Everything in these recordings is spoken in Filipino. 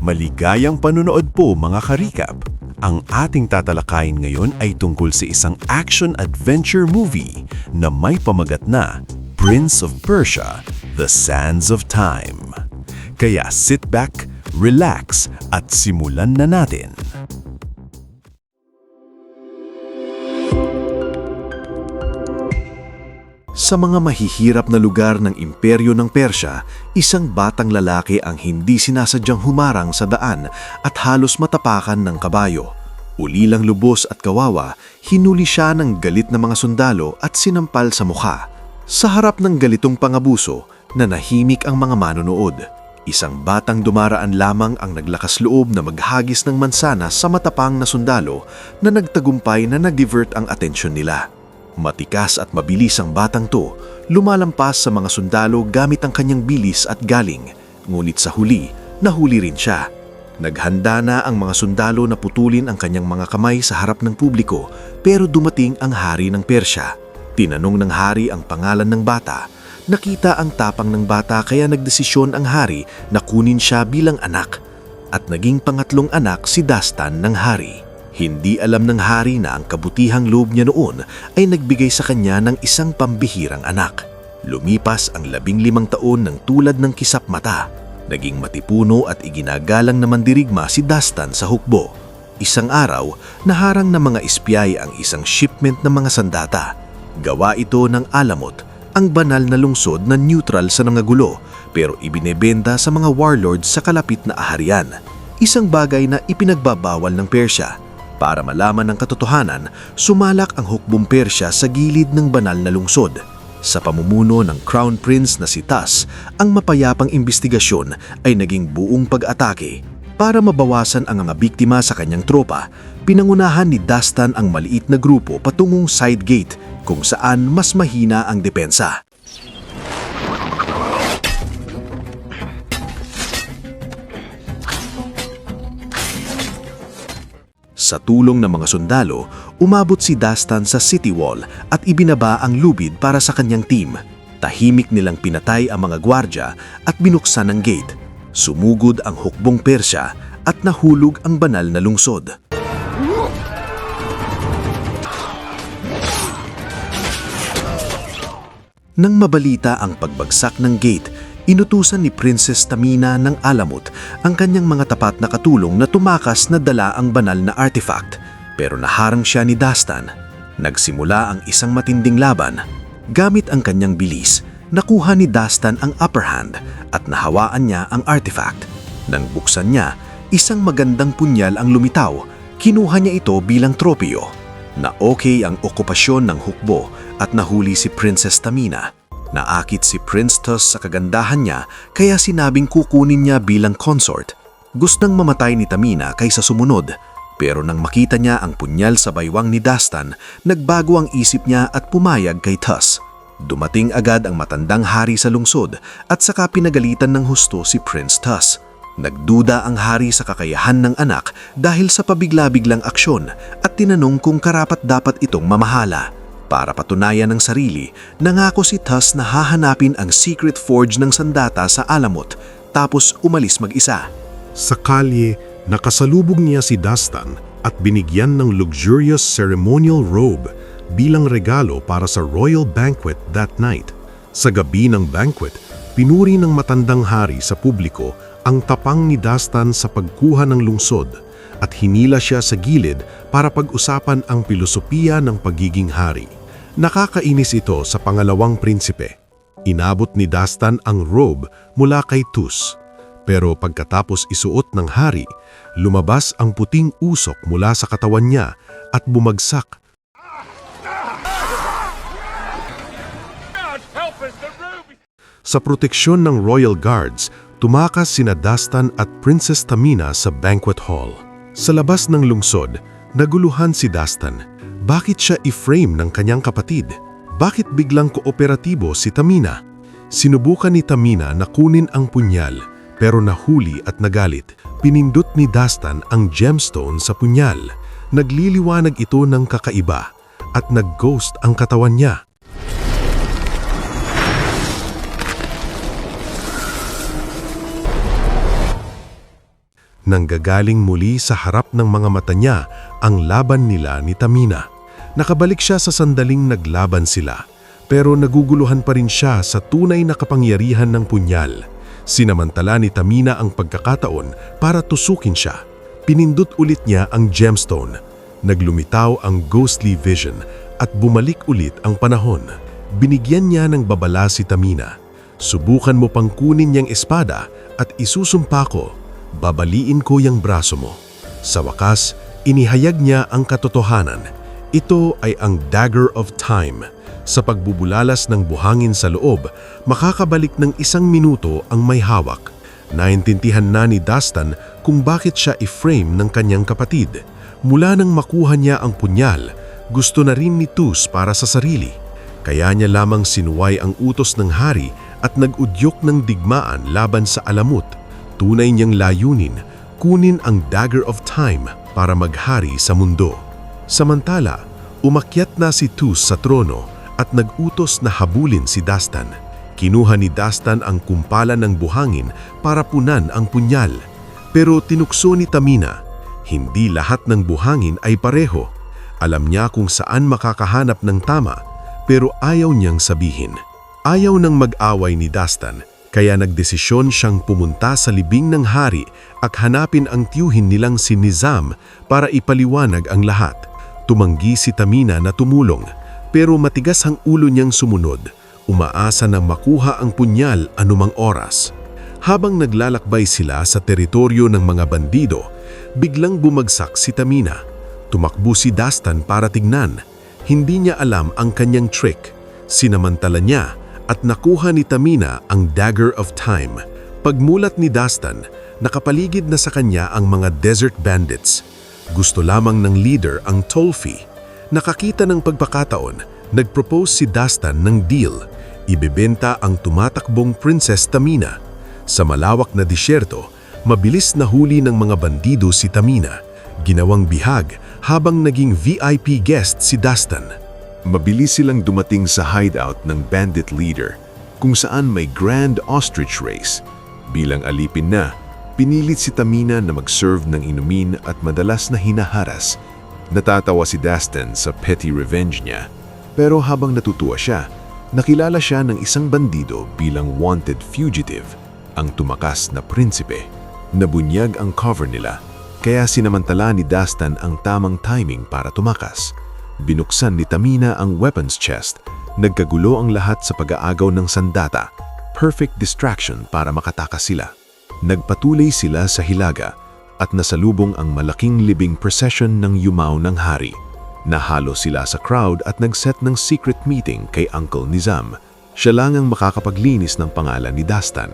Maligayang panunood po mga karikap. Ang ating tatalakayin ngayon ay tungkol sa isang action-adventure movie na may pamagat na Prince of Persia: The Sands of Time. Kaya sit back, relax at simulan na natin. Sa mga mahihirap na lugar ng imperyo ng Persya, isang batang lalaki ang hindi sinasadyang humarang sa daan at halos matapakan ng kabayo. Ulilang lubos at kawawa, hinuli siya ng galit na mga sundalo at sinampal sa mukha. Sa harap ng galitong pangabuso, nanahimik ang mga manonood. Isang batang dumaraan lamang ang naglakas loob na maghagis ng mansanas sa matapang na sundalo na nagtagumpay na nag-divert ang atensyon nila. Matikas at mabilis ang batang to, lumalampas sa mga sundalo gamit ang kanyang bilis at galing. Ngunit sa huli, nahuli rin siya. Naghanda na ang mga sundalo na putulin ang kanyang mga kamay sa harap ng publiko, pero dumating ang hari ng Persya. Tinanong ng hari ang pangalan ng bata. Nakita ang tapang ng bata kaya nagdesisyon ang hari na kunin siya bilang anak. At naging pangatlong anak si Dastan ng hari. Hindi alam ng hari na ang kabutihang loob niya noon ay nagbigay sa kanya ng isang pambihirang anak. Lumipas ang 15 taon ng tulad ng kisap mata. Naging matipuno at iginagalang na mandirigma si Dastan sa hukbo. Isang araw, naharang ng mga espiyay ang isang shipment ng mga sandata. Gawa ito ng Alamut, ang banal na lungsod na neutral sa mga gulo, pero ibinebenta sa mga warlords sa kalapit na aharian. Isang bagay na ipinagbabawal ng Persya. Para malaman ang katotohanan, sumalak ang hukbong Persya sa gilid ng banal na lungsod. Sa pamumuno ng Crown Prince na si Tas, ang mapayapang imbestigasyon ay naging buong pag-atake. Para mabawasan ang mga biktima sa kanyang tropa, pinangunahan ni Dastan ang maliit na grupo patungong side gate kung saan mas mahina ang depensa. Sa tulong ng mga sundalo, umabot si Dastan sa city wall at ibinaba ang lubid para sa kanyang team. Tahimik nilang pinatay ang mga gwardya at binuksan ang gate. Sumugod ang hukbong Persya at nahulog ang banal na lungsod. Nang mabalita ang pagbagsak ng gate, inutusan ni Princess Tamina ng Alamut ang kanyang mga tapat na katulong na tumakas na dala ang banal na artifact, pero naharang siya ni Dastan. Nagsimula ang isang matinding laban. Gamit ang kanyang bilis, nakuha ni Dastan ang upper hand at nahawaan niya ang artifact. Nang buksan niya, isang magandang punyal ang lumitaw. Kinuha niya ito bilang tropeo. Na-okay ang okupasyon ng hukbo at nahuli si Princess Tamina. Naakit si Prince Tas sa kagandahan niya kaya sinabing kukunin niya bilang consort. Gustong mamatay ni Tamina kaysa sumunod, pero nang makita niya ang punyal sa baywang ni Dastan, nagbago ang isip niya at pumayag kay Tas. Dumating agad ang matandang hari sa lungsod at saka pinagalitan ng husto si Prince Tas. Nagduda ang hari sa kakayahan ng anak dahil sa pabigla-biglang aksyon at tinanong kung karapat-dapat itong mamahala. Para patunayan ng sarili, nangako si Tas na hahanapin ang secret forge ng sandata sa Alamut, tapos umalis mag-isa. Sa kalye, nakasalubog niya si Dastan at binigyan ng luxurious ceremonial robe bilang regalo para sa royal banquet that night. Sa gabi ng banquet, pinuri ng matandang hari sa publiko ang tapang ni Dastan sa pagkuha ng lungsod at hinila siya sa gilid para pag-usapan ang pilosopiya ng pagiging hari. Nakakainis ito sa pangalawang prinsipe. Inabot ni Dastan ang robe mula kay Tus. Pero pagkatapos isuot ng hari, lumabas ang puting usok mula sa katawan niya at bumagsak. Sa proteksyon ng Royal Guards, tumakas sina Dastan at Princess Tamina sa banquet hall. Sa labas ng lungsod, naguluhan si Dastan. Bakit siya i-frame ng kanyang kapatid? Bakit biglang kooperatibo si Tamina? Sinubukan ni Tamina na kunin ang punyal, pero nahuli at nagalit. Pinindot ni Dastan ang gemstone sa punyal. Nagliliwanag ito ng kakaiba at nag-ghost ang katawan niya. Nanggagaling muli sa harap ng mga mata niya ang laban nila ni Tamina. Nakabalik siya sa sandaling naglaban sila, pero naguguluhan pa rin siya sa tunay na kapangyarihan ng punyal. Sinamantala ni Tamina ang pagkakataon para tusukin siya. Pinindot ulit niya ang gemstone. Naglumitaw ang ghostly vision at bumalik ulit ang panahon. Binigyan niya ng babala si Tamina. Subukan mo pang kunin niyang espada at isusumpa ko. Babaliin ko yung braso mo. Sa wakas, inihayag niya ang katotohanan. Ito ay ang Dagger of Time. Sa pagbubulalas ng buhangin sa loob, makakabalik ng 1 minuto ang may hawak. Naintindihan na ni Dastan kung bakit siya i-frame ng kanyang kapatid. Mula nang makuha niya ang punyal, gusto na rin ni Tus para sa sarili. Kaya niya lamang sinuway ang utos ng hari at nag-udyok ng digmaan laban sa alamut. Tunay niyang layunin, kunin ang Dagger of Time para maghari sa mundo. Samantala, umakyat na si Tus sa trono at nag-utos na habulin si Dastan. Kinuha ni Dastan ang kumpalan ng buhangin para punan ang punyal. Pero tinukso ni Tamina, hindi lahat ng buhangin ay pareho. Alam niya kung saan makakahanap ng tama, pero ayaw niyang sabihin. Ayaw nang mag-away ni Dastan, kaya nagdesisyon siyang pumunta sa libing ng hari at hanapin ang tiyuhin nilang si Nizam para ipaliwanag ang lahat. Tumanggi si Tamina na tumulong, pero matigas ang ulo niyang sumunod, umaasa na makuha ang punyal anumang oras. Habang naglalakbay sila sa teritoryo ng mga bandido, biglang bumagsak si Tamina. Tumakbo si Dastan para tignan. Hindi niya alam ang kanyang trick. Sinamantala niya at nakuha ni Tamina ang Dagger of Time. Pagmulat ni Dastan, nakapaligid na sa kanya ang mga desert bandits. Gusto lamang ng leader ang Tolfi. Nakakita ng pagpakataon, nag-propose si Dastan ng deal. Ibebenta ang tumatakbong Princess Tamina. Sa malawak na disyerto, mabilis na huli ng mga bandido si Tamina. Ginawang bihag habang naging VIP guest si Dastan. Mabilis silang dumating sa hideout ng bandit leader, kung saan may grand ostrich race. Bilang alipin na, pinilit si Tamina na mag-serve ng inumin at madalas na hinaharas. Natatawa si Dastan sa petty revenge niya. Pero habang natutuwa siya, nakilala siya ng isang bandido bilang wanted fugitive, ang tumakas na prinsipe. Nabunyag ang cover nila, kaya sinamantala ni Dastan ang tamang timing para tumakas. Binuksan ni Tamina ang weapons chest. Nagkagulo ang lahat sa pag-aagaw ng sandata. Perfect distraction para makatakas sila. Nagpatuloy sila sa hilaga at nasalubong ang malaking libing procession ng yumaw ng hari. Nahalo sila sa crowd at nag-set ng secret meeting kay Uncle Nizam. Siya lang ang makakapaglinis ng pangalan ni Dastan.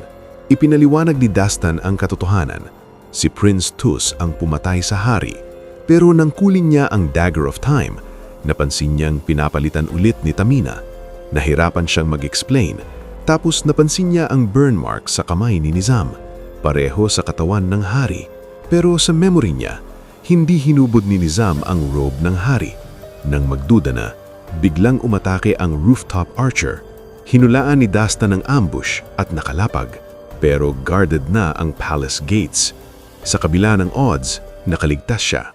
Ipinaliwanag ni Dastan ang katotohanan. Si Prince Tus ang pumatay sa hari. Pero nang kulin niya ang Dagger of Time, napansin niyang pinapalitan ulit ni Tamina. Nahirapan siyang mag-explain, tapos napansin niya ang burn mark sa kamay ni Nizam, pareho sa katawan ng hari. Pero sa memory niya, hindi hinubod ni Nizam ang robe ng hari. Nang magduda na, biglang umatake ang rooftop archer. Hinulaan ni Dastan ang ambush at nakalapag, pero guarded na ang palace gates. Sa kabila ng odds, nakaligtas siya.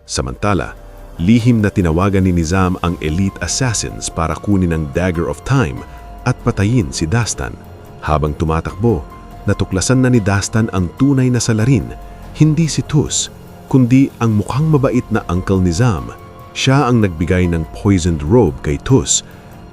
Samantala, lihim na tinawagan ni Nizam ang elite assassins para kunin ang Dagger of Time at patayin si Dastan. Habang tumatakbo, natuklasan na ni Dastan ang tunay na salarin, hindi si Tus, kundi ang mukhang mabait na Uncle Nizam. Siya ang nagbigay ng poisoned robe kay Tus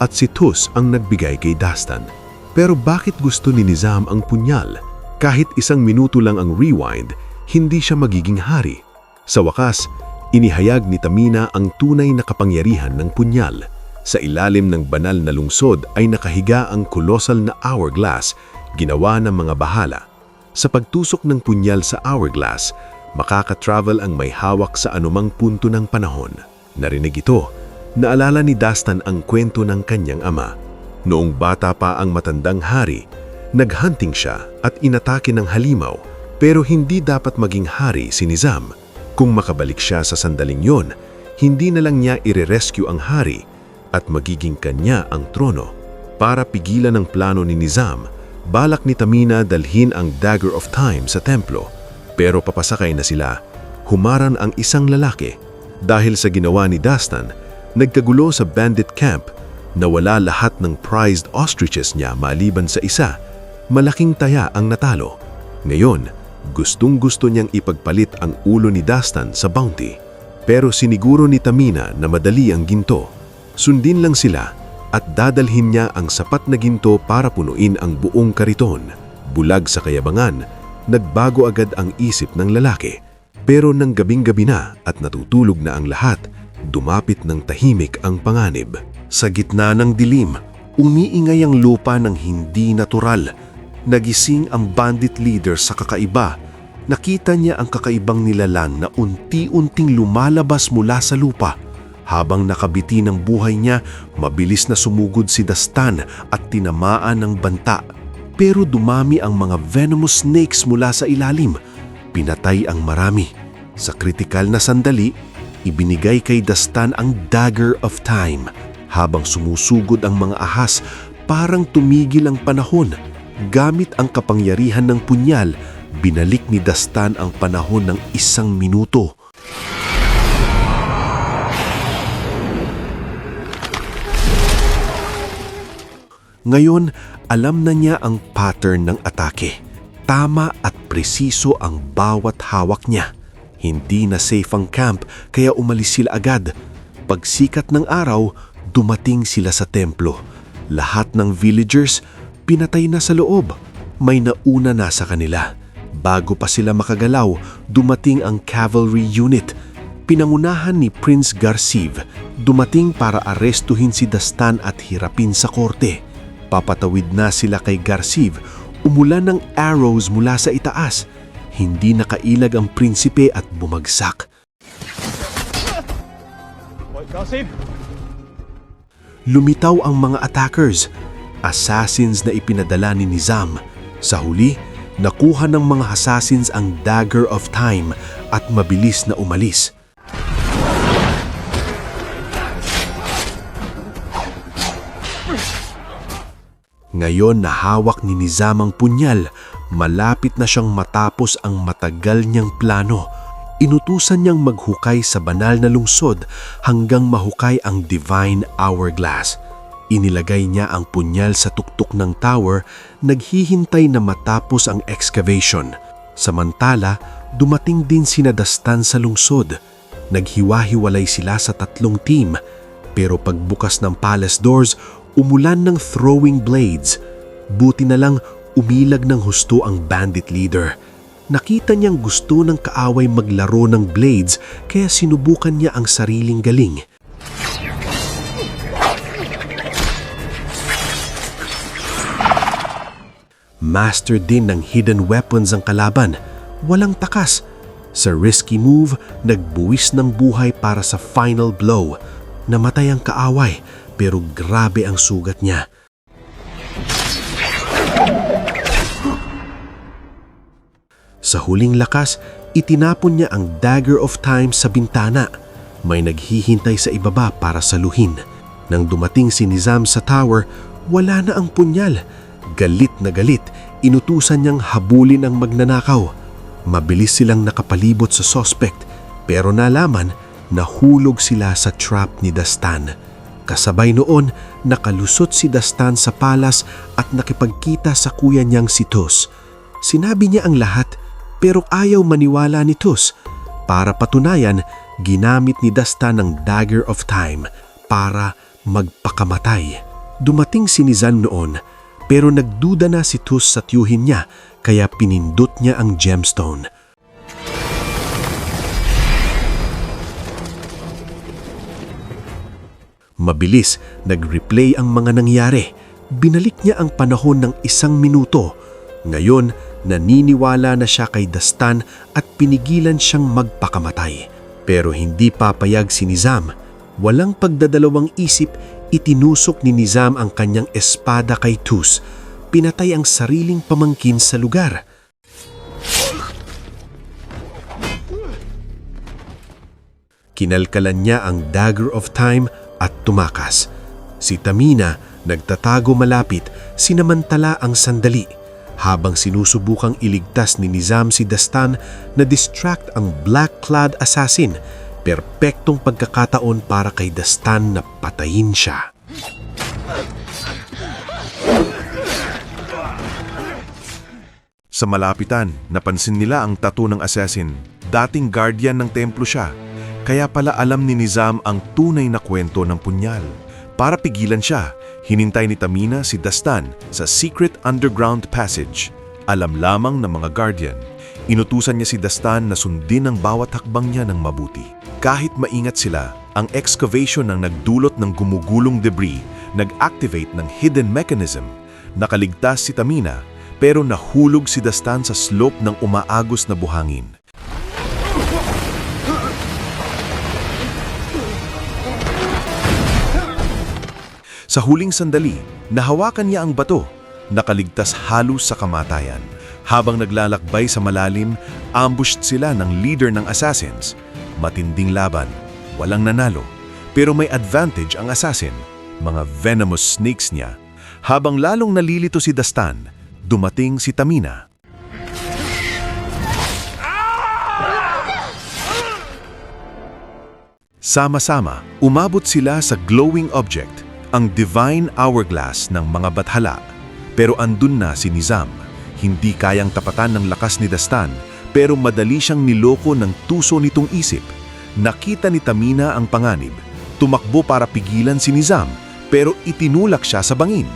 at si Tus ang nagbigay kay Dastan. Pero bakit gusto ni Nizam ang punyal? Kahit 1 minuto lang ang rewind, hindi siya magiging hari. Sa wakas, inihayag ni Tamina ang tunay na kapangyarihan ng punyal. Sa ilalim ng banal na lungsod ay nakahiga ang colossal na hourglass, ginawa ng mga bahala. Sa pagtusok ng punyal sa hourglass, makaka-travel ang may hawak sa anumang punto ng panahon. Narinig ito, naalala ni Dastan ang kwento ng kanyang ama. Noong bata pa ang matandang hari, naghunting siya at inatake ng halimaw, pero hindi dapat maging hari si Nizam. Kung makabalik siya sa sandaling yon, hindi na lang niya ire-rescue ang hari at magiging kanya ang trono. Para pigilan ang plano ni Nizam, balak ni Tamina dalhin ang Dagger of Time sa templo. Pero papasakay na sila, humaran ang isang lalaki. Dahil sa ginawa ni Dastan, nagkagulo sa bandit camp. Nawala lahat ng prized ostriches niya maliban sa isa. Malaking taya ang natalo. Ngayon, gustong-gusto niyang ipagpalit ang ulo ni Dastan sa bounty. Pero siniguro ni Tamina na madali ang ginto. Sundin lang sila at dadalhin niya ang sapat na ginto para punuin ang buong kariton. Bulag sa kayabangan, nagbago agad ang isip ng lalaki. Pero nang gabing-gabi na at natutulog na ang lahat, dumapit ng tahimik ang panganib. Sa gitna ng dilim, umiingay ang lupa ng hindi natural. Nagising ang bandit leader sa kakaiba. Nakita niya ang kakaibang nilalang na unti-unting lumalabas mula sa lupa. Habang nakabiti ng buhay niya, mabilis na sumugod si Dastan at tinamaan ng banta. Pero dumami ang mga venomous snakes mula sa ilalim. Pinatay ang marami. Sa kritikal na sandali, ibinigay kay Dastan ang Dagger of Time. Habang sumusugod ang mga ahas, parang tumigil ang panahon. Gamit ang kapangyarihan ng punyal, binalik ni Dastan ang panahon ng 1 minuto. Ngayon, alam na niya ang pattern ng atake. Tama at presiso ang bawat hawak niya. Hindi na safe ang camp kaya umalis sila agad. Pagsikat ng araw, dumating sila sa templo. Lahat ng villagers pinatay na sa loob. May nauna na sa kanila. Bago pa sila makagalaw, dumating ang cavalry unit. Pinangunahan ni Prince Garciv. Dumating para arestuhin si Dastan at hirapin sa korte. Papatawid na sila kay Garciv. Umulan ng arrows mula sa itaas. Hindi nakailag ang prinsipe at bumagsak. Lumitaw ang mga attackers. Assassins na ipinadala ni Nizam. Sa huli, nakuha ng mga assassins ang Dagger of Time at mabilis na umalis. Ngayon na hawak ni Nizam ang punyal, malapit na siyang matapos ang matagal niyang plano. Inutusan niyang maghukay sa banal na lungsod hanggang mahukay ang Divine Hourglass. Inilagay niya ang punyal sa tuktok ng tower, naghihintay na matapos ang excavation. Samantala, dumating din sina Dastan sa lungsod. Naghiwa-hiwalay sila sa 3 team, pero pagbukas ng palace doors, umulan ng throwing blades. Buti na lang umilag ng husto ang bandit leader. Nakita niyang gusto ng kaaway maglaro ng blades kaya sinubukan niya ang sariling galing. Master din ng hidden weapons ang kalaban. Walang takas. Sa risky move, nagbuwis ng buhay para sa final blow. Namatay ang kaaway pero grabe ang sugat niya. Sa huling lakas, itinapon niya ang Dagger of Time sa bintana. May naghihintay sa ibaba para saluhin. Nang dumating si Nizam sa tower, wala na ang punyal. Galit na galit, inutusan niyang habulin ang magnanakaw. Mabilis silang nakapalibot sa suspect, pero nalaman nahulog sila sa trap ni Dastan. Kasabay noon, nakalusot si Dastan sa palas at nakipagkita sa kuya niyang si Tus. Sinabi niya ang lahat pero ayaw maniwala ni Tus. Para patunayan, ginamit ni Dastan ang Dagger of Time para magpakamatay. Dumating si Nizam noon pero nagduda na si Tus sa tiyuhin niya kaya pinindot niya ang gemstone. Mabilis, nag-replay ang mga nangyari. Binalik niya ang panahon ng 1 minuto. Ngayon, naniniwala na siya kay Dastan at pinigilan siyang magpakamatay. Pero hindi papayag si Nizam. Walang pagdadalawang isip, itinusok ni Nizam ang kanyang espada kay Tus. Pinatay ang sariling pamangkin sa lugar. Kinalkalan niya ang Dagger of Time at tumakas. Si Tamina Nagtatago malapit, sinamantala ang sandali. Habang sinusubukang iligtas ni Nizam si Dastan na distract ang black-clad assassin, perpektong pagkakataon para kay Dastan na patayin siya. Sa malapitan, napansin nila ang tattoo ng assassin. Dating guardian ng templo siya. Kaya pala alam ni Nizam ang tunay na kwento ng punyal. Para pigilan siya, hinintay ni Tamina si Dastan sa secret underground passage. Alam lamang ng mga guardian. Inutusan niya si Dastan na sundin ang bawat hakbang niya ng mabuti. Kahit maingat sila, ang excavation ng nagdulot ng gumugulong debris nag-activate ng hidden mechanism. Nakaligtas si Tamina, pero nahulog si Dastan sa slope ng umaagos na buhangin. Sa huling sandali, nahawakan niya ang bato, nakaligtas halos sa kamatayan. Habang naglalakbay sa malalim, ambushed sila ng leader ng assassins. Matinding laban, walang nanalo, pero may advantage ang assassin, mga venomous snakes niya. Habang lalong nalilito si Dastan, dumating si Tamina. Sama-sama, umabot sila sa glowing object, ang divine hourglass ng mga bathala. Pero andun na si Nizam. Hindi kayang tapatan ng lakas ni Dastan, pero madali siyang niloko ng tuso nitong isip. Nakita ni Tamina ang panganib. Tumakbo para pigilan si Nizam, pero itinulak siya sa bangin.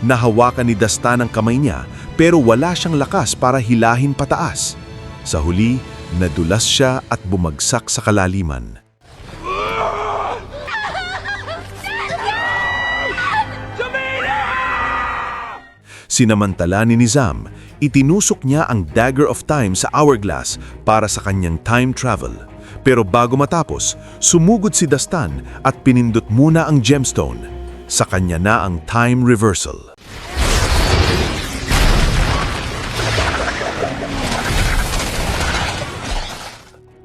Nahawakan ni Dastan ang kamay niya, pero wala siyang lakas para hilahin pataas. Sa huli, nadulas siya at bumagsak sa kalaliman. Sinamantala ni Nizam, itinusok niya ang Dagger of Time sa hourglass para sa kanyang time travel. Pero bago matapos, sumugod si Dastan at pinindot muna ang gemstone. Sa kanya na ang time reversal.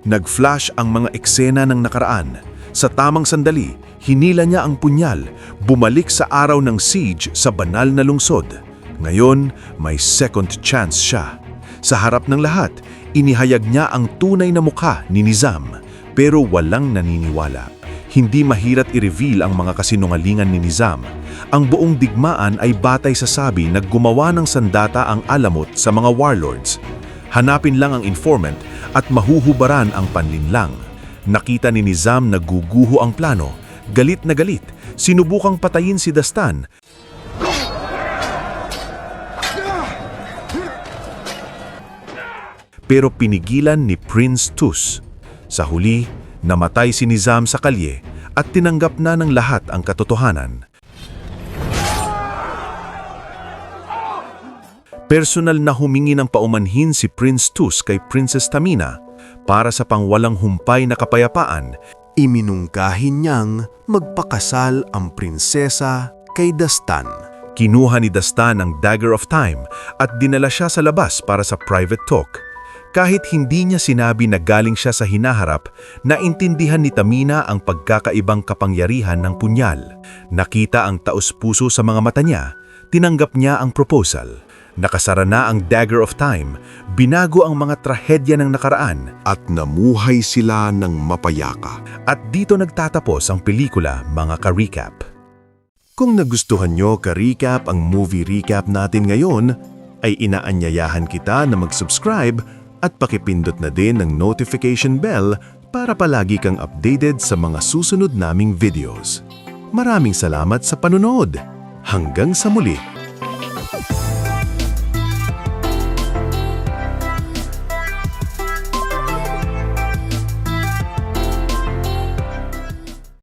Nag-flash ang mga eksena ng nakaraan. Sa tamang sandali, hinila niya ang punyal, bumalik sa araw ng siege sa banal na lungsod. Ngayon, may second chance siya. Sa harap ng lahat, inihayag niya ang tunay na mukha ni Nizam, pero walang naniniwala. Hindi mahirap i-reveal ang mga kasinungalingan ni Nizam. Ang buong digmaan ay batay sa sabi na gumawa ng sandata ang alamot sa mga warlords. Hanapin lang ang informant at mahuhubaran ang panlinlang. Nakita ni Nizam na guguho ang plano. Galit na galit, sinubukang patayin si Dastan. Pero pinigilan ni Prince Tus. Sa huli, namatay si Nizam sa kalye at tinanggap na ng lahat ang katotohanan. Personal na humingi ng paumanhin si Prince Tus kay Princess Tamina para sa pangwalang humpay na kapayapaan. Iminungkahin niyang magpakasal ang prinsesa kay Dastan. Kinuha ni Dastan ang Dagger of Time at dinala siya sa labas para sa private talk. Kahit hindi niya sinabi na galing siya sa hinaharap, naintindihan ni Tamina ang pagkakaibang kapangyarihan ng punyal. Nakita ang taos-puso sa mga mata niya, tinanggap niya ang proposal. Nakasara na ang Dagger of Time, binago ang mga trahedya ng nakaraan, At namuhay sila ng mapayaka. at dito nagtatapos ang pelikula, mga ka-recap. Kung nagustuhan nyo ka-recap ang movie recap natin ngayon, ay inaanyayahan kita na mag-subscribe at pakipindot na din ng notification bell para palagi kang updated sa mga susunod naming videos. Maraming salamat sa panonood. Hanggang sa muli!